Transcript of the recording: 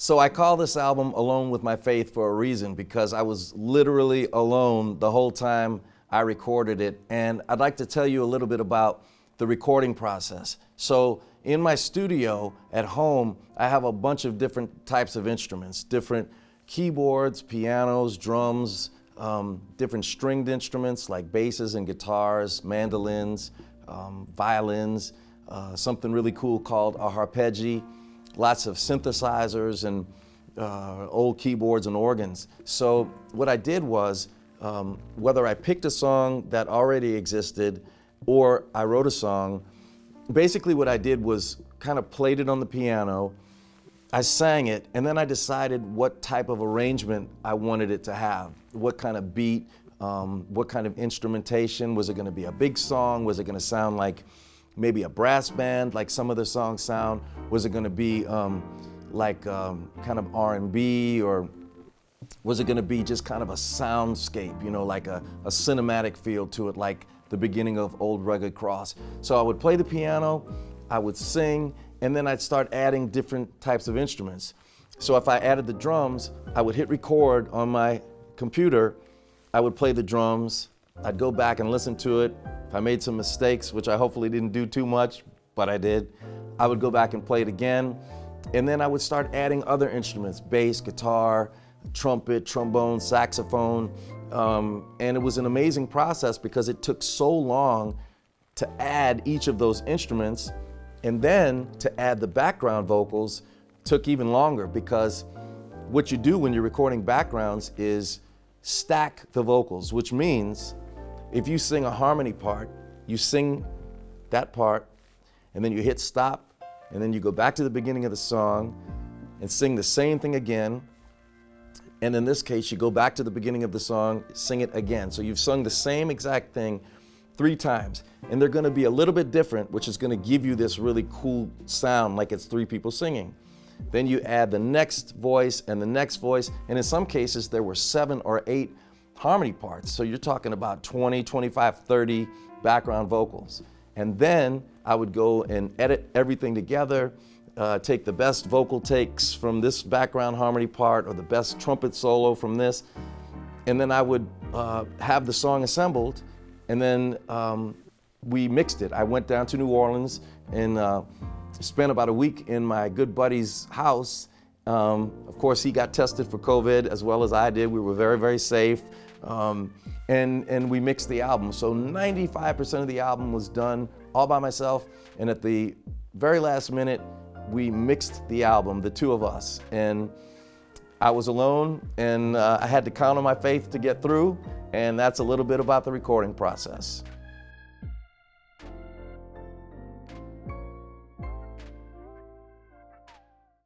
So I call this album Alone with My Faith for a reason, because I was literally alone the whole time I recorded it. And I'd like to tell you a little bit about the recording process. So in my studio at home, I have a bunch of different types of instruments, different keyboards, pianos, drums, different stringed instruments like basses and guitars, mandolins, violins, something really cool called a arpeggio, lots of synthesizers and old keyboards and organs. So what I did was, whether I picked a song that already existed or I wrote a song, basically what I did was kind of played it on the piano, I sang it, and then I decided what type of arrangement I wanted it to have, what kind of beat, what kind of instrumentation. Was it going to be a big song? Was it going to sound like maybe a brass band, like some of the songs sound? Was it going to be kind of R&B, or was it going to be just kind of a soundscape, you know, like a cinematic feel to it, like the beginning of Old Rugged Cross? So I would play the piano, I would sing, and then I'd start adding different types of instruments. So if I added the drums, I would hit record on my computer, I would play the drums, I'd go back and listen to it. If I made some mistakes, which I hopefully didn't do too much, but I did, I would go back and play it again. And then I would start adding other instruments, bass, guitar, trumpet, trombone, saxophone. And it was an amazing process because it took so long to add each of those instruments. And then to add the background vocals took even longer, because what you do when you're recording backgrounds is stack the vocals, which means if you sing a harmony part, you sing that part, and then you hit stop, and then you go back to the beginning of the song and sing the same thing again. And in this case, you go back to the beginning of the song, sing it again. So you've sung the same exact thing 3 times, and they're going to be a little bit different, which is going to give you this really cool sound like it's 3 people singing. Then you add the next voice and the next voice, and in some cases there were 7 or 8 harmony parts. So you're talking about 20, 25, 30 background vocals. And then I would go and edit everything together, take the best vocal takes from this background harmony part or the best trumpet solo from this, and then I would have the song assembled, and then we mixed it. I went down to New Orleans and spent about a week in my good buddy's house. Of course, he got tested for COVID as well as I did. We were very, very safe. And we mixed the album. So 95% of the album was done all by myself. And at the very last minute, we mixed the album, the 2 of us. And I was alone, and I had to count on my faith to get through. And that's a little bit about the recording process.